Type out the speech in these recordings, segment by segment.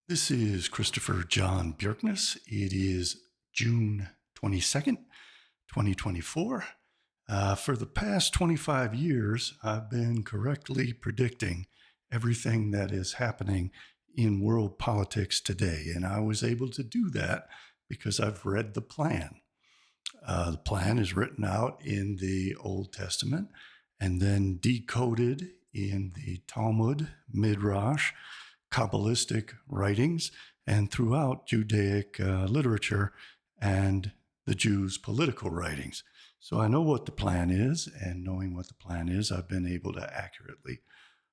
This is Christopher John Bjerknes. It is June 22nd, 2024. For the past 25 years, I've been correctly predicting everything that is happening in world politics today. And I was able to do that because I've read the plan. The plan is written out in the Old Testament and then decoded in the Talmud, Midrash, Kabbalistic writings, and throughout Judaic literature and the Jews' political writings. So I know what the plan is, and knowing what the plan is, I've been able to accurately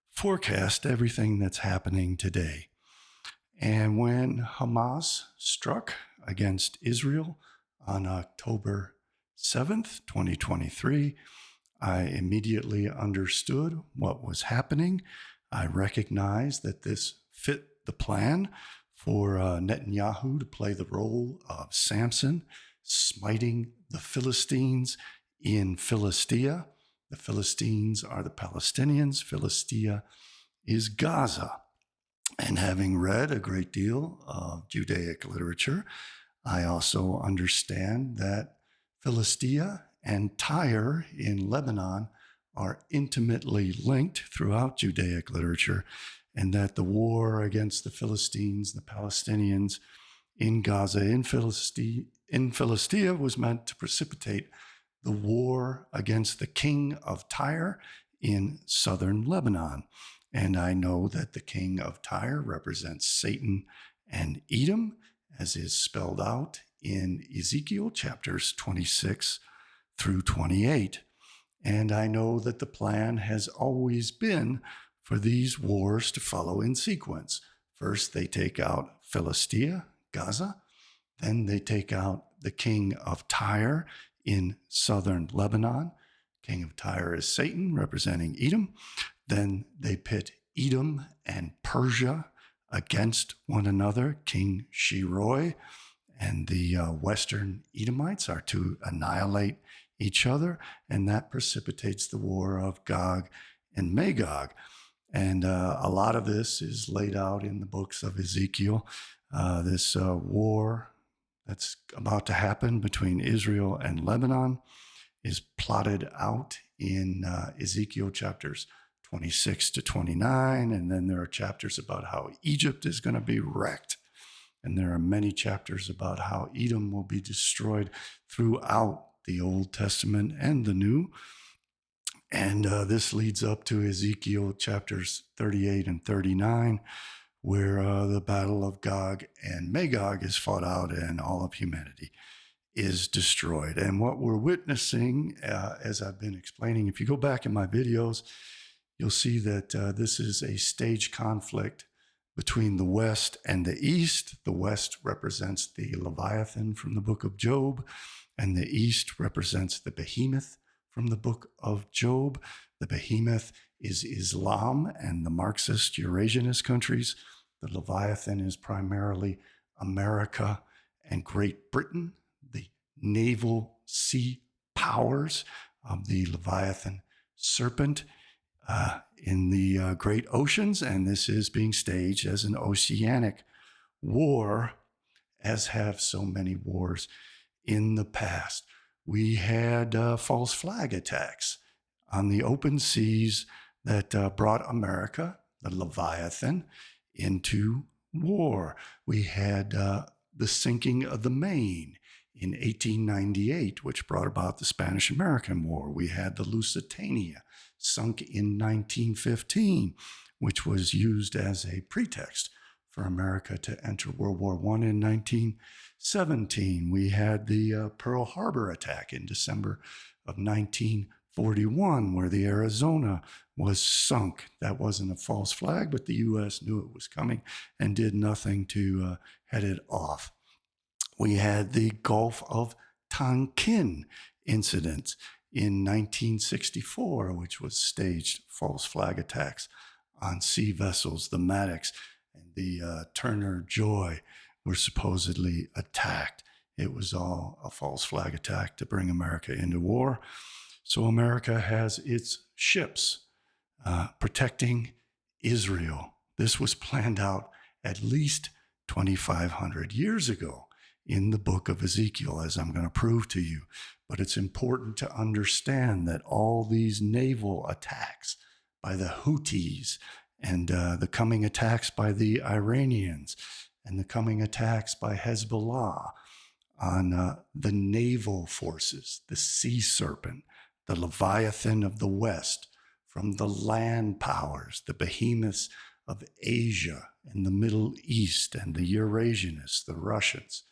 forecast everything that's happening today. And when Hamas struck against Israel on October 7th, 2023, I immediately understood what was happening. I recognized that this fit the plan for Netanyahu to play the role of Samson, smiting the Philistines in Philistia. The Philistines are the Palestinians. Philistia is Gaza. And having read a great deal of Judaic literature, I also understand that Philistia and Tyre in Lebanon are intimately linked throughout Judaic literature, and that the war against the Philistines, the Palestinians in Gaza, in Philistia was meant to precipitate the war against the king of Tyre in southern Lebanon. And I know that the king of Tyre represents Satan and Edom, as is spelled out in Ezekiel chapters 26 through 28. And I know that the plan has always been for these wars to follow in sequence. First, they take out Philistia, Gaza. Then they take out the king of Tyre in southern Lebanon. King of Tyre is Satan, representing Edom. Then they pit Edom and Persia against one another. King Shiroi and the Western Edomites are to annihilate each other, and that precipitates the war of Gog and Magog. And a lot of this is laid out in the books of Ezekiel. This war that's about to happen between Israel and Lebanon is plotted out in Ezekiel chapters 26 to 29. And then there are chapters about how Egypt is going to be wrecked. And there are many chapters about how Edom will be destroyed throughout the Old Testament and the New. And this leads up to Ezekiel chapters 38 and 39, where the battle of Gog and Magog is fought out and all of humanity is destroyed. And what we're witnessing, as I've been explaining, if you go back in my videos, you'll see that this is a staged conflict between the West and the East. The West represents the Leviathan from the book of Job, and the East represents the behemoth from the book of Job. The behemoth is Islam and the Marxist Eurasianist countries. The Leviathan is primarily America and Great Britain, the naval sea powers of the Leviathan serpent in the great oceans. And this is being staged as an oceanic war, as have so many wars in the past. We had false flag attacks on the open seas that brought America, the Leviathan, into war. We had the sinking of the Maine in 1898, which brought about the Spanish-American War. We had the Lusitania, sunk in 1915, which was used as a pretext for America to enter World War I in 1917. We had the Pearl Harbor attack in December of 1941, where the Arizona was sunk. That wasn't a false flag, but the U.S. knew it was coming and did nothing to head it off. We had the Gulf of Tonkin incident in 1964, which was staged false flag attacks on sea vessels. The Maddox and the Turner Joy were supposedly attacked. It was all a false flag attack to bring America into war. So America has its ships protecting Israel. This was planned out at least 2,500 years ago in the book of Ezekiel, as I'm going to prove to you. But it's important to understand that all these naval attacks by the Houthis and the coming attacks by the Iranians and the coming attacks by Hezbollah on the naval forces, the sea serpent, the Leviathan of the West, from the land powers, the behemoths of Asia and the Middle East and the Eurasianists, the Russians,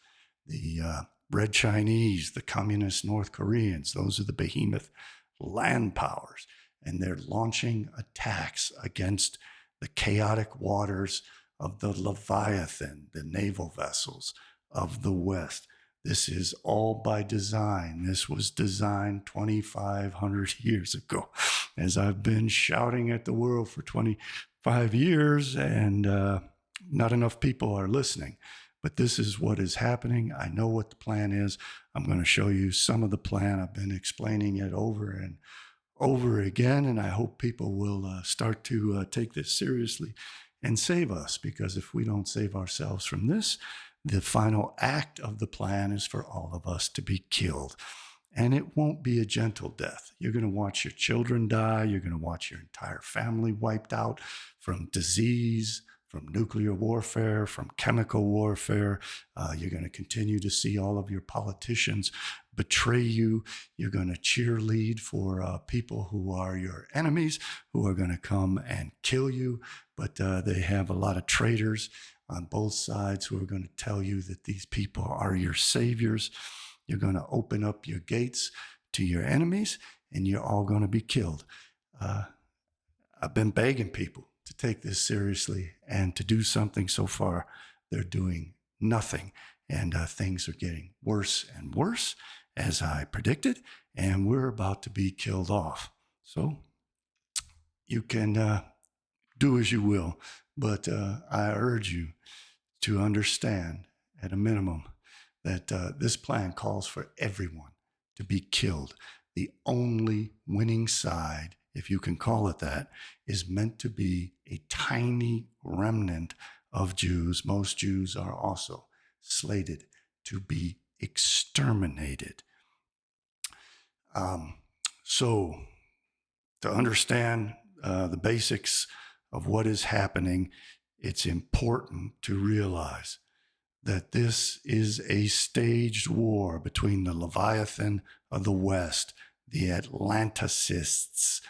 the Red Chinese, the communist North Koreans. Those are the behemoth land powers. And they're launching attacks against the chaotic waters of the Leviathan, the naval vessels of the West. This is all by design. This was designed 2,500 years ago. As I've been shouting at the world for 25 years, and not enough people are listening. But this is what is happening. I know what the plan is. I'm going to show you some of the plan. I've been explaining it over and over again, and I hope people will start to take this seriously and save us, because if we don't save ourselves from this, the final act of the plan is for all of us to be killed. And it won't be a gentle death. You're going to watch your children die. You're going to watch your entire family wiped out from disease, from nuclear warfare, from chemical warfare. You're going to continue to see all of your politicians betray you. You're going to cheerlead for people who are your enemies, who are going to come and kill you. But they have a lot of traitors on both sides who are going to tell you that these people are your saviors. You're going to open up your gates to your enemies, and you're all going to be killed. I've been begging people to take this seriously and to do something. So far, they're doing nothing. And things are getting worse and worse, as I predicted, and we're about to be killed off. So you can do as you will, but I urge you to understand, at a minimum, that this plan calls for everyone to be killed. The only winning side, if you can call it that, is meant to be a tiny remnant of Jews. Most Jews are also slated to be exterminated. So to understand the basics of what is happening, it's important to realize that this is a staged war between the Leviathan of the West, the Atlanticists,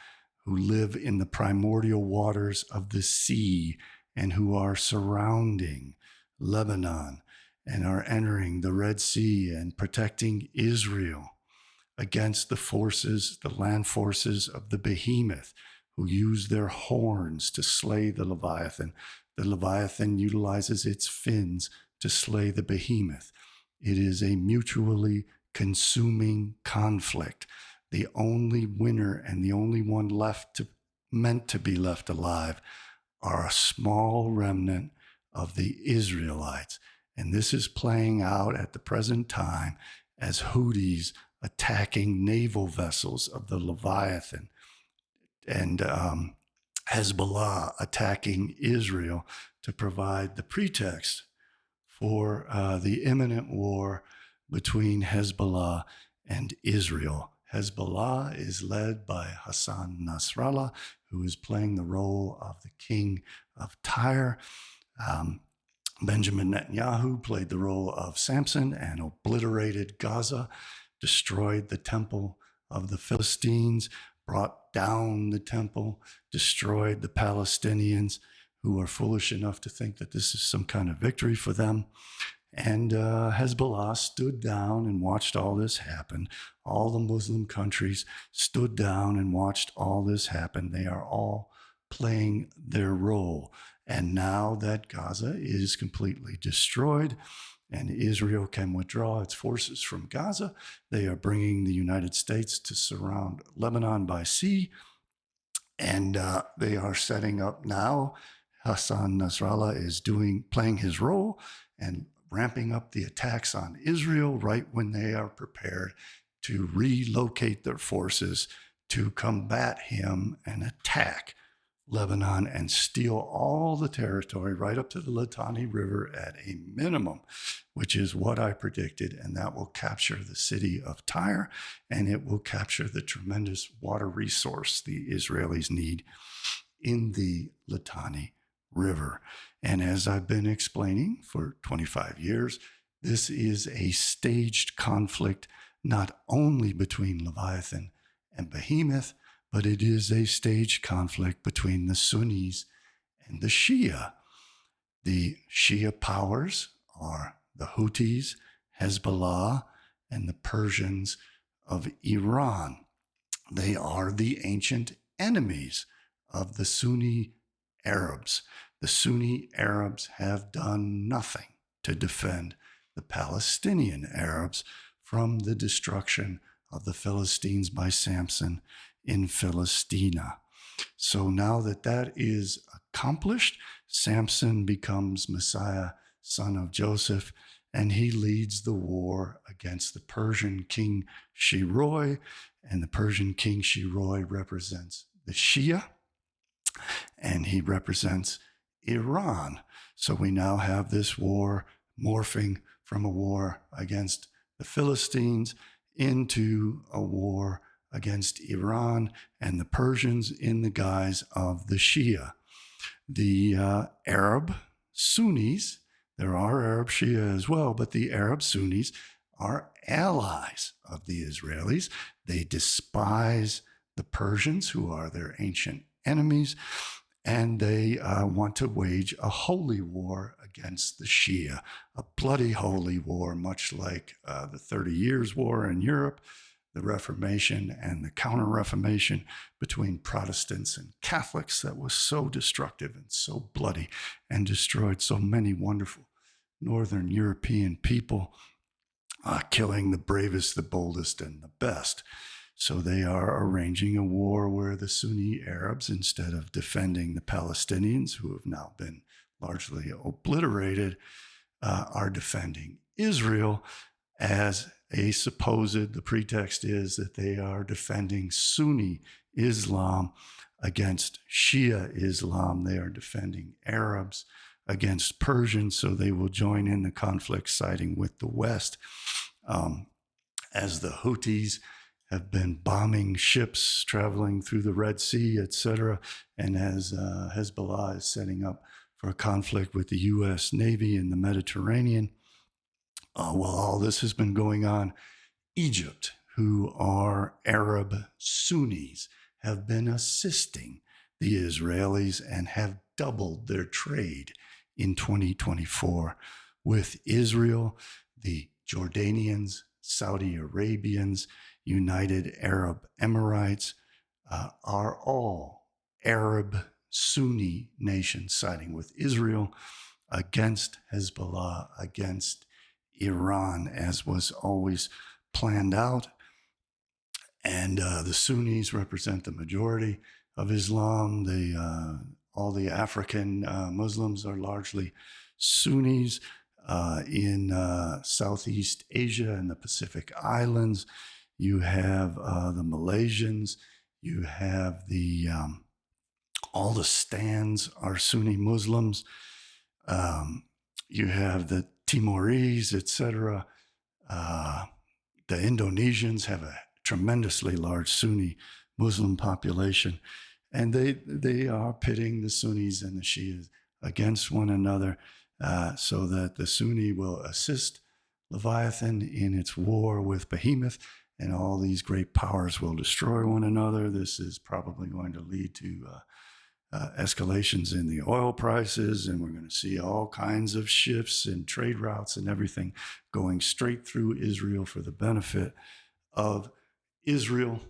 who live in the primordial waters of the sea and who are surrounding Lebanon and are entering the Red Sea and protecting Israel against the forces, the land forces of the behemoth, who use their horns to slay the Leviathan. The Leviathan utilizes its fins to slay the behemoth. It is a mutually consuming conflict. The only winner and the only one meant to be left alive are a small remnant of the Israelites. And this is playing out at the present time as Houthis attacking naval vessels of the Leviathan, and Hezbollah attacking Israel to provide the pretext for the imminent war between Hezbollah and Israel. Hezbollah is led by Hassan Nasrallah, who is playing the role of the king of Tyre. Benjamin Netanyahu played the role of Samson and obliterated Gaza, destroyed the temple of the Philistines, brought down the temple, destroyed the Palestinians, who are foolish enough to think that this is some kind of victory for them. And Hezbollah stood down and watched all this happen. All the Muslim countries stood down and watched all this happen. They are all playing their role. And now that Gaza is completely destroyed and Israel can withdraw its forces from Gaza, they are bringing the United States to surround Lebanon by sea. And they are setting up now. Hassan Nasrallah is playing his role and ramping up the attacks on Israel right when they are prepared to relocate their forces to combat him and attack Lebanon and steal all the territory right up to the Litani River at a minimum, which is what I predicted. And that will capture the city of Tyre, and it will capture the tremendous water resource the Israelis need in the Litani River. And as I've been explaining for 25 years, this is a staged conflict, not only between Leviathan and Behemoth, but it is a staged conflict between the Sunnis and the Shia. The Shia powers are the Houthis, Hezbollah, and the Persians of Iran. They are the ancient enemies of the Sunni Arabs. The Sunni Arabs have done nothing to defend the Palestinian Arabs from the destruction of the Philistines by Samson in Philistia. So now that that is accomplished, Samson becomes Messiah, son of Joseph, and he leads the war against the Persian king Shiroi, and the Persian king Shiroi represents the Shia, and he represents Iran. So we now have this war morphing from a war against the Philistines into a war against Iran and the Persians in the guise of the Shia. The Arab Sunnis, there are Arab Shia as well, but the Arab Sunnis are allies of the Israelis. They despise the Persians, who are their ancient enemies, and they want to wage a holy war against the Shia, a bloody holy war, much like the 30 Years' War in Europe, the Reformation and the Counter-Reformation between Protestants and Catholics that was so destructive and so bloody and destroyed so many wonderful Northern European people, killing the bravest, the boldest, and the best. So they are arranging a war where the Sunni Arabs, instead of defending the Palestinians, who have now been largely obliterated, are defending Israel as the pretext is that they are defending Sunni Islam against Shia Islam. They are defending Arabs against Persians, so they will join in the conflict, siding with the West. As the Houthis have been bombing ships traveling through the Red Sea, etc., and as Hezbollah is setting up for a conflict with the U.S. Navy in the Mediterranean. While all this has been going on, Egypt, who are Arab Sunnis, have been assisting the Israelis and have doubled their trade in 2024 with Israel. The Jordanians, Saudi Arabians, United Arab Emirates are all Arab Sunni nations siding with Israel against Hezbollah, against Iran, as was always planned out. And the Sunnis represent the majority of Islam. All the African Muslims are largely Sunnis. In Southeast Asia and the Pacific Islands, you have the Malaysians, you have all the stands are Sunni Muslims, you have the Timorese, etc. The Indonesians have a tremendously large Sunni Muslim population, and they are pitting the Sunnis and the Shias against one another, so that the Sunni will assist Leviathan in its war with Behemoth, and all these great powers will destroy one another. This is probably going to lead to escalations in the oil prices, and we're going to see all kinds of shifts in trade routes and everything going straight through Israel for the benefit of Israel.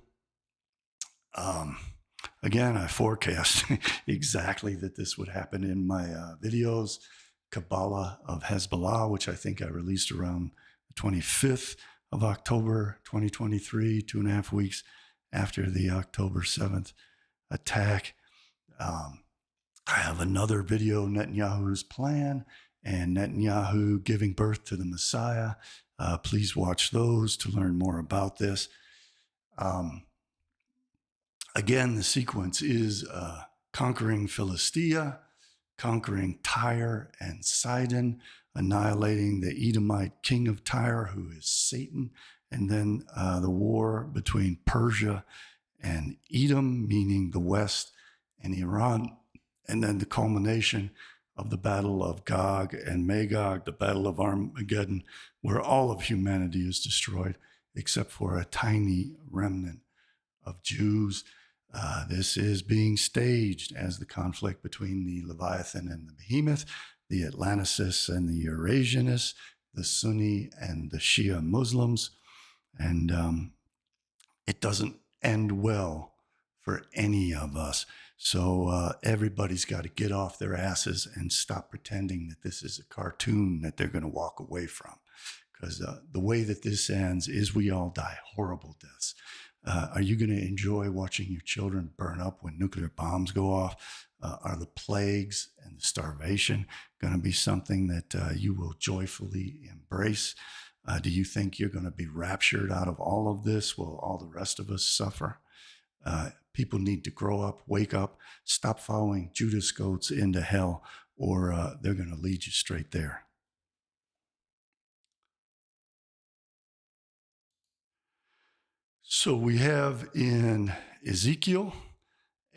Again, I forecast exactly that this would happen in my videos, Kabbalah of Hezbollah, which I think I released around the 25th of October, 2023, 2.5 weeks after the October 7th attack. I have another video, Netanyahu's plan and Netanyahu giving birth to the Messiah. Please watch those to learn more about this. Again, the sequence is conquering Philistia, conquering Tyre and Sidon, annihilating the Edomite king of Tyre, who is Satan, and then the war between Persia and Edom, meaning the West, and Iran, and then the culmination of the Battle of Gog and Magog, the Battle of Armageddon, where all of humanity is destroyed except for a tiny remnant of Jews. This is being staged as the conflict between the Leviathan and the Behemoth, the Atlanticists and the Eurasianists, the Sunni and the Shia Muslims. And it doesn't end well for any of us. So everybody's got to get off their asses and stop pretending that this is a cartoon that they're going to walk away from. Because the way that this ends is we all die horrible deaths. Are you going to enjoy watching your children burn up when nuclear bombs go off? Are the plagues and the starvation going to be something that you will joyfully embrace? Do you think you're going to be raptured out of all of this? Will all the rest of us suffer? People need to grow up, wake up, stop following Judas goats into hell, or they're going to lead you straight there. So we have in Ezekiel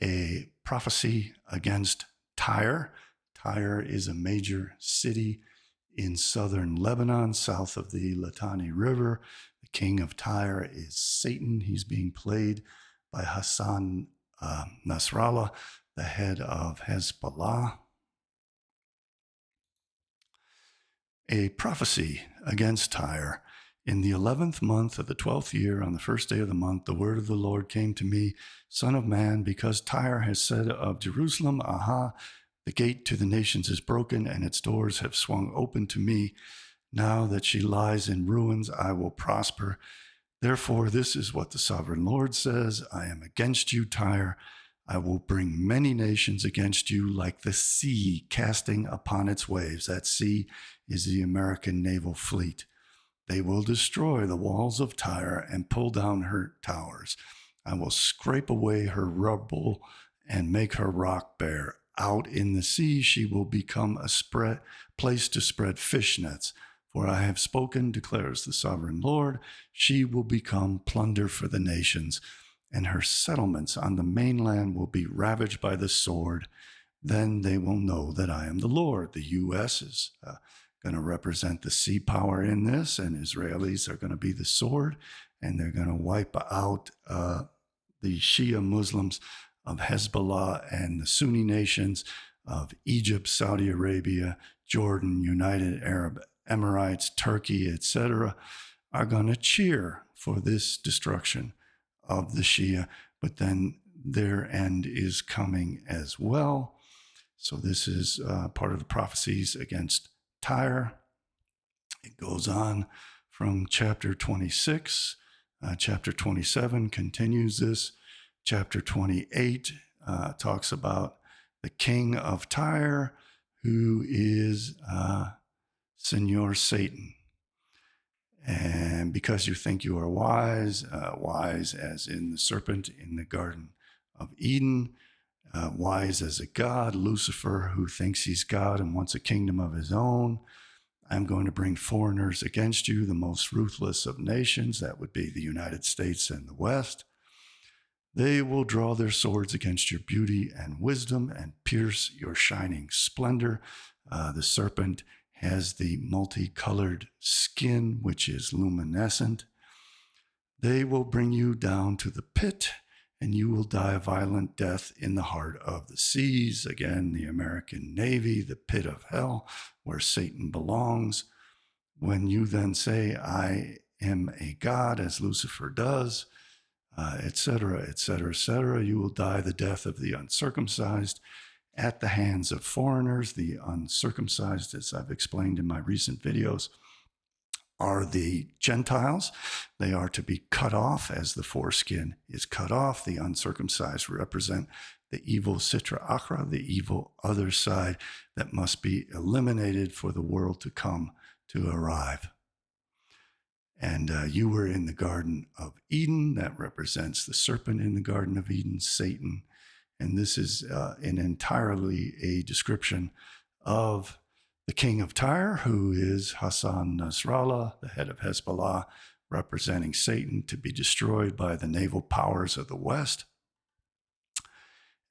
a prophecy against Tyre. Tyre is a major city in southern Lebanon, south of the Litani River. The king of Tyre is Satan. He's being played by Hassan Nasrallah, the head of Hezbollah. A prophecy against Tyre. In the 11th month of the 12th year, on the first day of the month, the word of the Lord came to me, Son of man, because Tyre has said of Jerusalem, Aha, the gate to the nations is broken, and its doors have swung open to me. Now that she lies in ruins, I will prosper. Therefore, this is what the sovereign Lord says, I am against you, Tyre. I will bring many nations against you like the sea casting upon its waves. That sea is the American naval fleet. They will destroy the walls of Tyre and pull down her towers. I will scrape away her rubble and make her rock bare. Out in the sea she will become a place to spread fish nets. For I have spoken, declares the sovereign Lord. She will become plunder for the nations, and her settlements on the mainland will be ravaged by the sword. Then they will know that I am the Lord. The U.S. is going to represent the sea power in this, and Israelis are going to be the sword, and they're going to wipe out the Shia Muslims of Hezbollah and the Sunni nations of Egypt, Saudi Arabia, Jordan, United Arab Emirates, Turkey, etc., are going to cheer for this destruction of the Shia, but then their end is coming as well. So this is part of the prophecies against Tyre. It goes on from chapter 26. Chapter 27 continues this. Chapter 28 talks about the king of Tyre, who is Senor Satan. And because you think you are wise, wise as in the serpent in the Garden of Eden, wise as a god, Lucifer, who thinks he's God and wants a kingdom of his own, I'm going to bring foreigners against you, the most ruthless of nations. That would be the United States and the West. They will draw their swords against your beauty and wisdom and pierce your shining splendor. The serpent has the multicolored skin, which is luminescent. They will bring you down to the pit, and you will die a violent death in the heart of the seas. Again, the American Navy, the pit of hell, where Satan belongs. When you then say, I am a god, as Lucifer does, etc., etc., etc., you will die the death of the uncircumcised at the hands of foreigners. The uncircumcised, as I've explained in my recent videos, are the Gentiles. They are to be cut off as the foreskin is cut off. The uncircumcised represent the evil Sitra Achra, the evil other side that must be eliminated for the world to come to arrive. And you were in the Garden of Eden. That represents the serpent in the Garden of Eden, Satan. And this is an entirely a description of the king of Tyre, who is Hassan Nasrallah, the head of Hezbollah, representing Satan, to be destroyed by the naval powers of the West.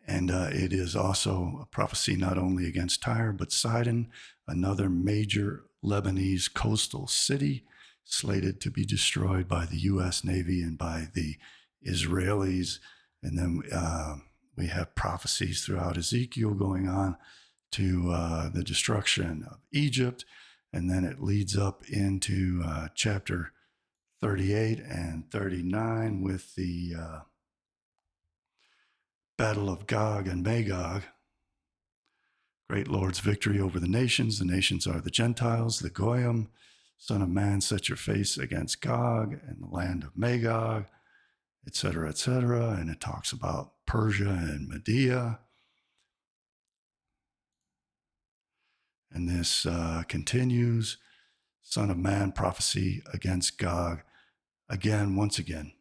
And it is also a prophecy not only against Tyre, but Sidon, another major Lebanese coastal city, slated to be destroyed by the U.S. Navy and by the Israelis. And then we have prophecies throughout Ezekiel going on to the destruction of Egypt. And then it leads up into chapter 38 and 39 with the Battle of Gog and Magog. Great Lord's victory over the nations. The nations are the Gentiles, the Goyim. Son of man, set your face against Gog and the land of Magog, etc., etc. And it talks about Persia and Media. And this continues. Son of man, prophecy against Gog. Again, once again.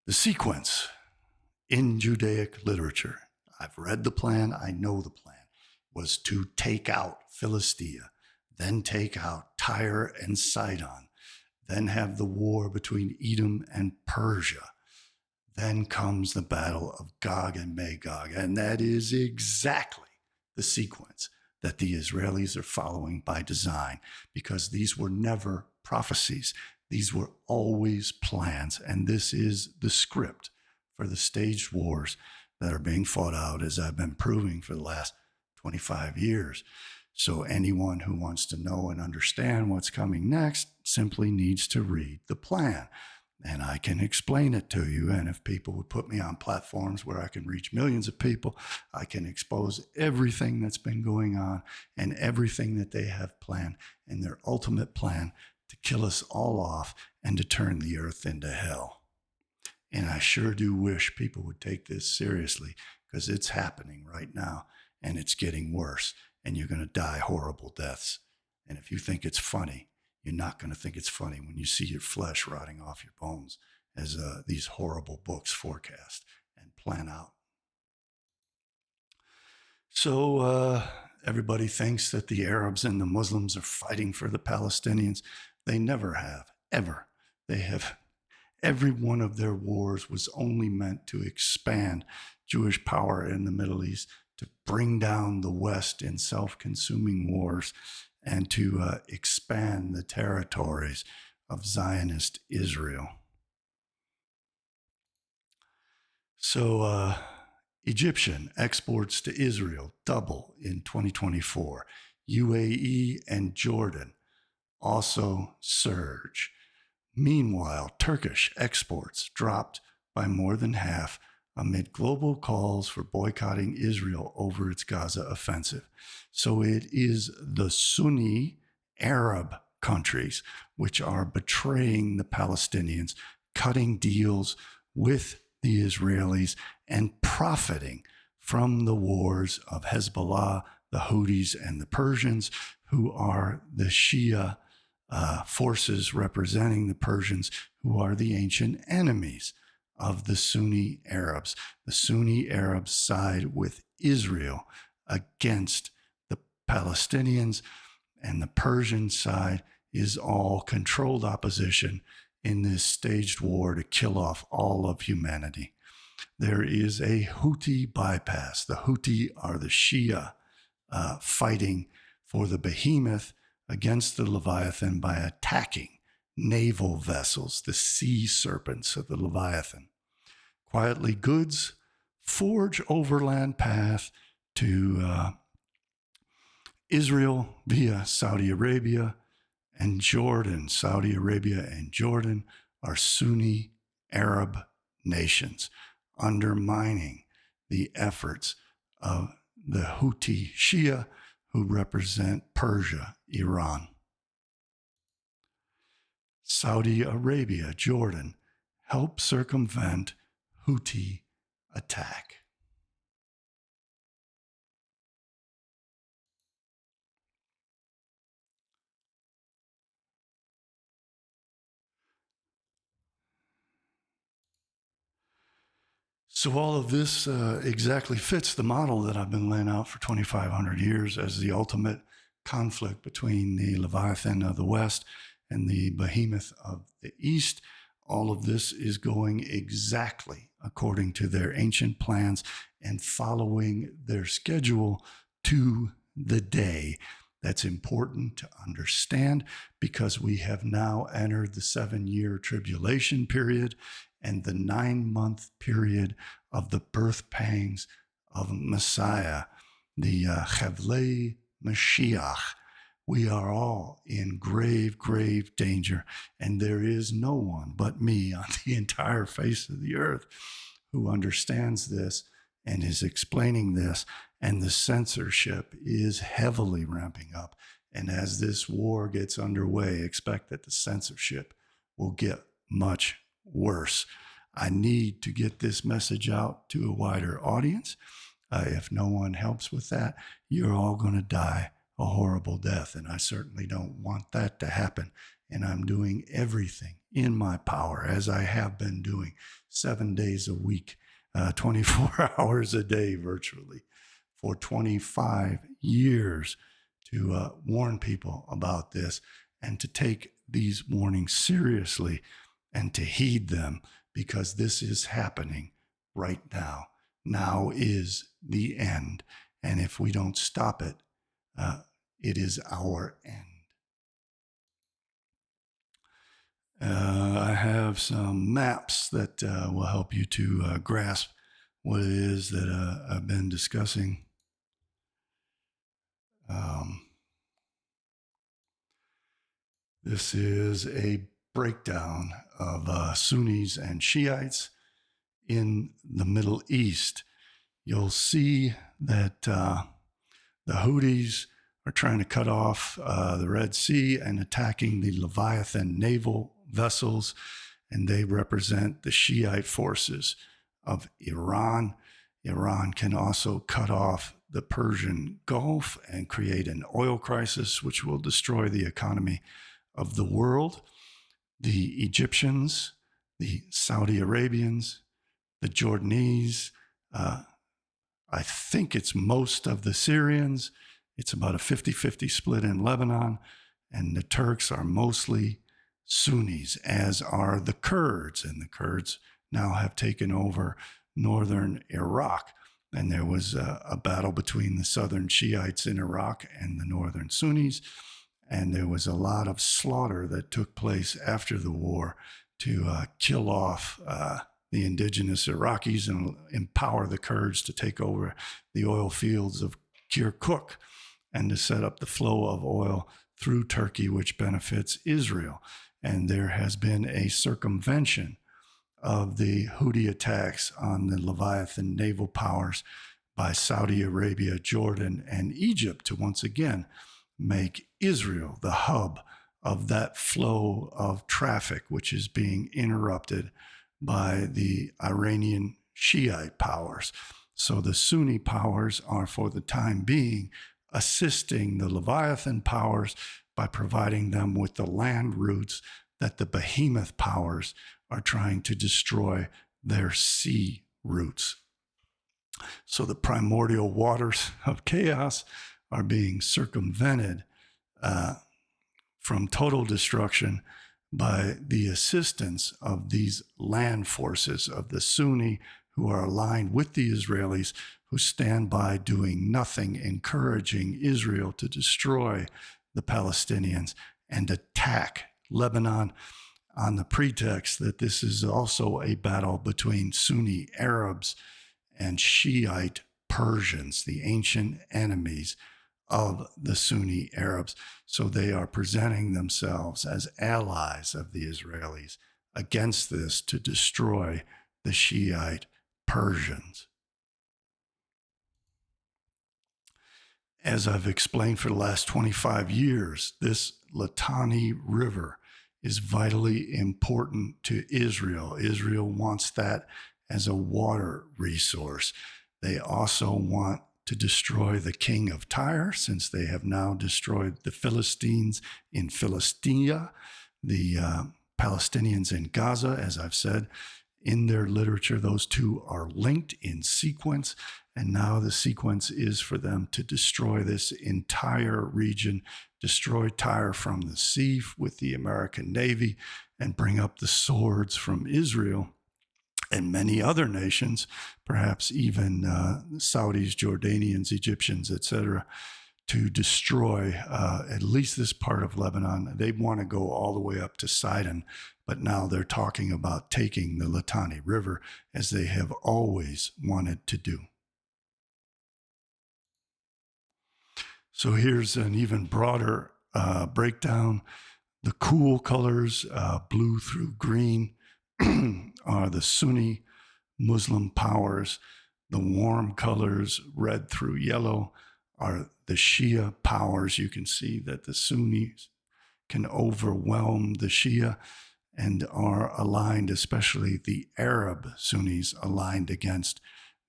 The sequence in Judaic literature, I've read the plan, I know the plan, was to take out Philistia, then take out Tyre and Sidon, then have the war between Edom and Persia. Then comes the battle of Gog and Magog, and that is exactly the sequence that the Israelis are following by design, because these were never prophecies. These were always plans, and this is the script for the staged wars that are being fought out, as I've been proving for the last 25 years. So anyone who wants to know and understand what's coming next simply needs to read the plan. And I can explain it to you. And if people would put me on platforms where I can reach millions of people, I can expose everything that's been going on and everything that they have planned and their ultimate plan to kill us all off and to turn the earth into hell. And I sure do wish people would take this seriously, because it's happening right now and it's getting worse, and you're going to die horrible deaths. And if you think it's funny, you're not going to think it's funny when you see your flesh rotting off your bones, as these horrible books forecast and plan out. So everybody thinks that the Arabs and the Muslims are fighting for the Palestinians. They never have, ever. They have. Every one of their wars was only meant to expand Jewish power in the Middle East, to bring down the West in self-consuming wars, and to expand the territories of Zionist Israel. So Egyptian exports to Israel double in 2024. UAE and Jordan also surge. Meanwhile, Turkish exports dropped by more than half amid global calls for boycotting Israel over its Gaza offensive. So it is the Sunni Arab countries which are betraying the Palestinians, cutting deals with the Israelis, and profiting from the wars of Hezbollah, the Houthis, and the Persians, who are the Shia forces representing the Persians, who are the ancient enemies of the Sunni Arabs. The Sunni Arabs side with Israel against the Palestinians, and the Persian side is all controlled opposition in this staged war to kill off all of humanity. There is a Houthi bypass. The Houthi are the Shia fighting for the behemoth against the Leviathan by attacking naval vessels, the sea serpents of the Leviathan. Quietly goods forge overland path to Israel via Saudi Arabia and Jordan. Saudi Arabia and Jordan are Sunni Arab nations, undermining the efforts of the Houthi Shia, who represent Persia, Iran. Saudi Arabia, Jordan, help circumvent Houthi attack. So all of this exactly fits the model that I've been laying out for 2,500 years as the ultimate conflict between the Leviathan of the West and the behemoth of the East. All of this is going exactly according to their ancient plans and following their schedule to the day. That's important to understand because we have now entered the 7-year tribulation period and the 9-month period of the birth pangs of Messiah, the Chevlei Mashiach. We are all in grave, grave danger, and there is no one but me on the entire face of the earth who understands this and is explaining this, and the censorship is heavily ramping up. And as this war gets underway, expect that the censorship will get much worse. I need to get this message out to a wider audience. If no one helps with that, you're all going to die a horrible death, and I certainly don't want that to happen. And I'm doing everything in my power, as I have been doing 7 days a week, 24 hours a day virtually for 25 years to warn people about this and to take these warnings seriously and to heed them, because this is happening right now. Now is the end. And if we don't stop it, it is our end. I have some maps that will help you to grasp what it is that I've been discussing. This is a breakdown of Sunnis and Shiites in the Middle East. You'll see that the Houthis are trying to cut off the Red Sea and attacking the Leviathan naval vessels, and they represent the Shiite forces of Iran. Iran can also cut off the Persian Gulf and create an oil crisis, which will destroy the economy of the world. The Egyptians, the Saudi Arabians, the Jordanese, I think it's most of the Syrians. It's about a 50-50 split in Lebanon, and the Turks are mostly Sunnis, as are the Kurds, and the Kurds now have taken over northern Iraq. And there was a battle between the southern Shiites in Iraq and the northern Sunnis, and there was a lot of slaughter that took place after the war to kill off the indigenous Iraqis and empower the Kurds to take over the oil fields of Kirkuk and to set up the flow of oil through Turkey, which benefits Israel. And there has been a circumvention of the Houthi attacks on the Leviathan naval powers by Saudi Arabia, Jordan, and Egypt to once again make Israel the hub of that flow of traffic, which is being interrupted by the Iranian Shiite powers. So the Sunni powers are, for the time being, assisting the Leviathan powers by providing them with the land routes that the behemoth powers are trying to destroy their sea routes. So the primordial waters of chaos are being circumvented from total destruction by the assistance of these land forces of the Sunni, who are aligned with the Israelis, who stand by doing nothing, encouraging Israel to destroy the Palestinians and attack Lebanon on the pretext that this is also a battle between Sunni Arabs and Shiite Persians, the ancient enemies of the Sunni Arabs. So they are presenting themselves as allies of the Israelis against this to destroy the Shiite Persians. As I've explained for the last 25 years, this Litani River is vitally important to Israel. Israel wants that as a water resource. They also want to destroy the king of Tyre, since they have now destroyed the Philistines in Philistia, the Palestinians in Gaza, as I've said, in their literature. Those two are linked in sequence. And now the sequence is for them to destroy this entire region, destroy Tyre from the sea with the American Navy, and bring up the swords from Israel and many other nations, perhaps even Saudis, Jordanians, Egyptians, etc., to destroy at least this part of Lebanon. They want to go all the way up to Sidon, but now they're talking about taking the Litani River, as they have always wanted to do. So here's an even broader breakdown. The cool colors, blue through green, are the Sunni Muslim powers. The warm colors, red through yellow, are the Shia powers. You can see that the Sunnis can overwhelm the Shia and are aligned, especially the Arab Sunnis, aligned against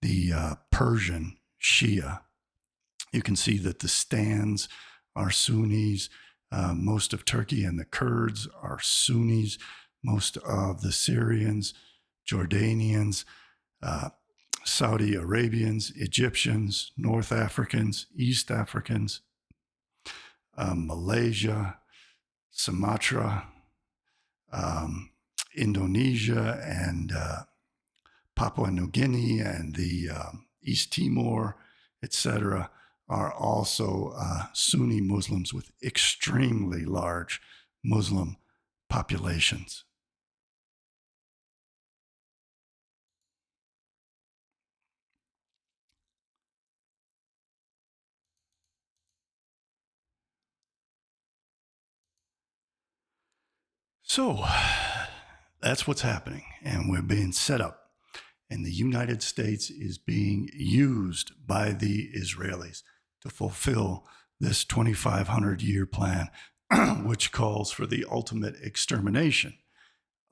the Persian Shia. You can see that the stands are Sunnis. Most of Turkey and the Kurds are Sunnis. Most of the Syrians, Jordanians, Saudi Arabians, Egyptians, North Africans, East Africans, Malaysia, Sumatra, Indonesia, and Papua New Guinea, and the East Timor, etc., are also Sunni Muslims with extremely large Muslim populations. So that's what's happening, and we're being set up, and the United States is being used by the Israelis to fulfill this 2,500-year plan, which calls for the ultimate extermination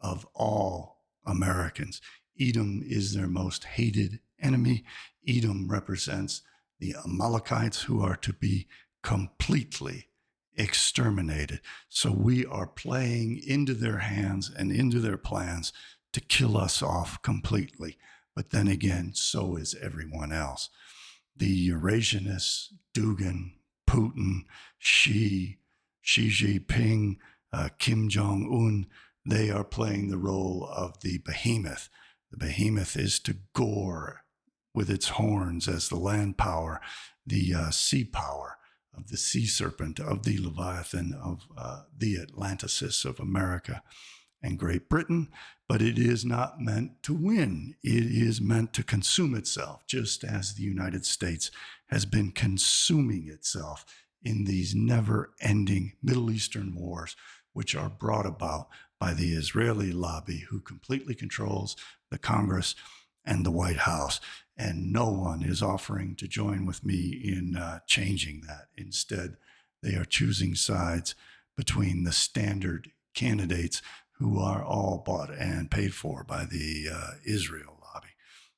of all Americans. Edom is their most hated enemy. Edom represents the Amalekites, who are to be completely exterminated. So we are playing into their hands and into their plans to kill us off completely. But then again, so is everyone else. The Eurasianists, Dugin, Putin, Xi Jinping, Kim Jong-un, they are playing the role of the behemoth. The behemoth is to gore with its horns as the land power, the sea power of the sea serpent, of the Leviathan, of the Atlanticist of America and Great Britain. But it is not meant to win. It is meant to consume itself, just as the United States has been consuming itself in these never-ending Middle Eastern wars, which are brought about by the Israeli lobby, who completely controls the Congress and the White House. And no one is offering to join with me in changing that. Instead, they are choosing sides between the standard candidates, who are all bought and paid for by the Israel lobby.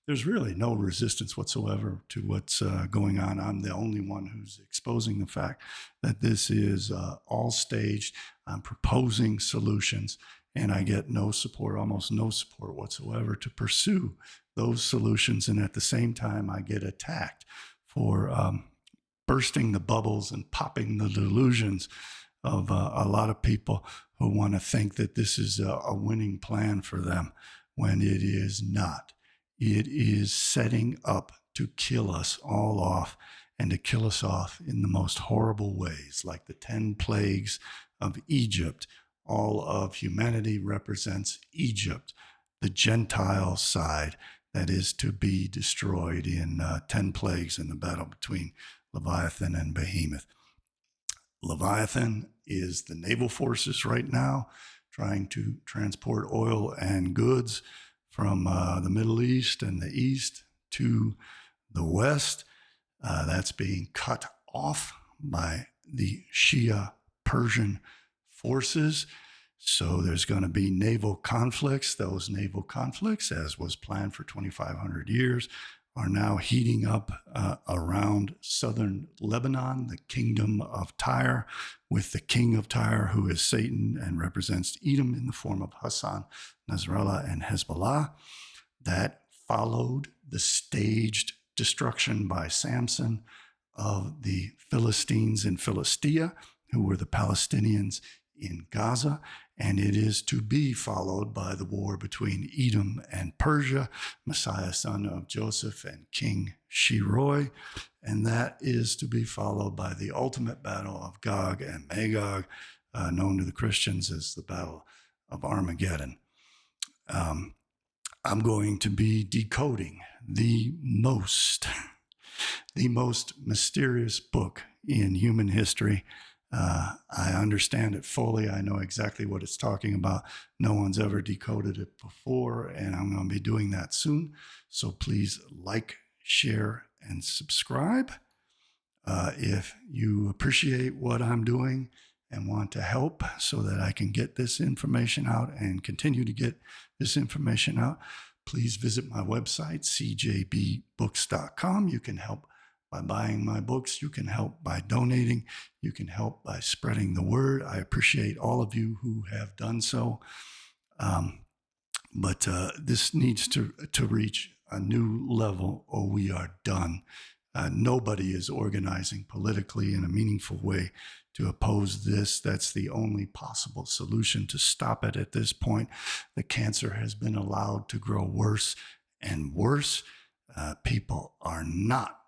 There's really no resistance whatsoever to what's going on. I'm the only one who's exposing the fact that this is all staged. I'm proposing solutions, and I get no support, almost no support whatsoever, to pursue those solutions. And at the same time, I get attacked for bursting the bubbles and popping the delusions of a lot of people who want to think that this is a winning plan for them, when it is not. It is setting up to kill us all off, and to kill us off in the most horrible ways, like the 10 plagues of Egypt. All of humanity represents Egypt, the Gentile side that is to be destroyed in 10 plagues in the battle between Leviathan and Behemoth. Leviathan is the naval forces right now, trying to transport oil and goods from the Middle East and the East to the West. That's being cut off by the Shia Persian forces. So there's going to be naval conflicts. Those naval conflicts, as was planned for 2,500 years, are now heating up around southern Lebanon, the kingdom of Tyre, with the king of Tyre, who is Satan and represents Edom in the form of Hassan, Nasrallah, and Hezbollah. That followed the staged destruction by Samson of the Philistines in Philistia, who were the Palestinians in Gaza, and it is to be followed by the war between Edom and Persia, Messiah, son of Joseph, and King Shiroi, and that is to be followed by the ultimate battle of Gog and Magog, known to the Christians as the Battle of Armageddon. I'm going to be decoding the most mysterious book in human history. I understand it fully. I know exactly what it's talking about. No one's ever decoded it before, and I'm going to be doing that soon. So please like, share, and subscribe. If you appreciate what I'm doing and want to help so that I can get this information out and continue to get this information out, please visit my website, cjbbooks.com. You can help by buying my books. You can help by donating. You can help by spreading the word. I appreciate all of you who have done so. But this needs to reach a new level or we are done. Nobody is organizing politically in a meaningful way to oppose this. That's the only possible solution to stop it at this point. The cancer has been allowed to grow worse and worse. People are not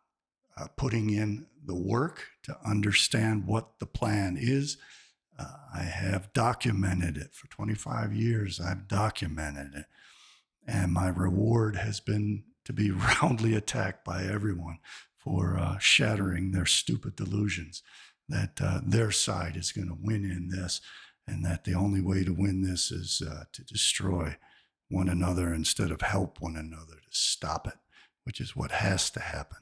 putting in the work to understand what the plan is. I have documented it for 25 years. I've documented it. And my reward has been to be roundly attacked by everyone for shattering their stupid delusions that their side is going to win in this, and that the only way to win this is to destroy one another instead of help one another to stop it, which is what has to happen.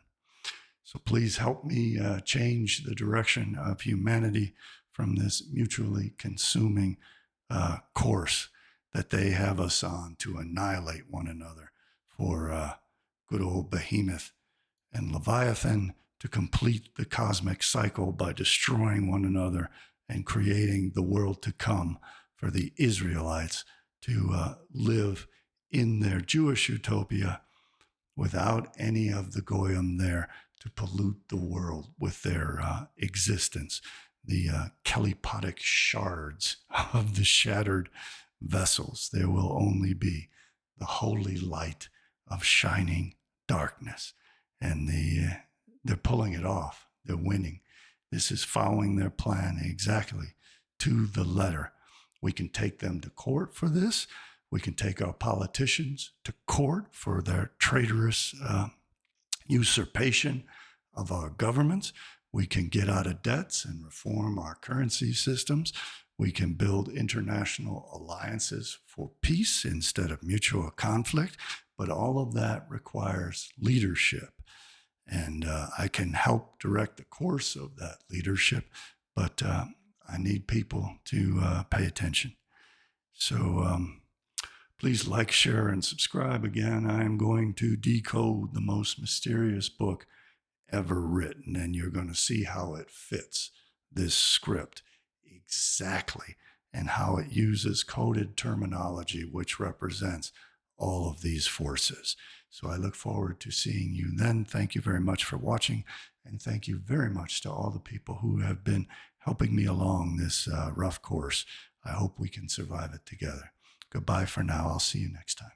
So please help me change the direction of humanity from this mutually consuming course that they have us on to annihilate one another for good old Behemoth and Leviathan to complete the cosmic cycle by destroying one another and creating the world to come for the Israelites to live in their Jewish utopia without any of the goyim there to pollute the world with their existence, the kelipotic shards of the shattered vessels. There will only be the holy light of shining darkness. And they're pulling it off. They're winning. This is following their plan exactly to the letter. We can take them to court for this. We can take our politicians to court for their traitorous usurpation of our governments. We can get out of debts and reform our currency systems. We can build international alliances for peace instead of mutual conflict. But all of that requires leadership. And I can help direct the course of that leadership, but I need people to pay attention. So please like, share, and subscribe. Again, I'm going to decode the most mysterious book ever written, and you're going to see how it fits this script exactly, and how it uses coded terminology, which represents all of these forces. So I look forward to seeing you then. Thank you very much for watching, and thank you very much to all the people who have been helping me along this rough course. I hope we can survive it together. Goodbye for now. I'll see you next time.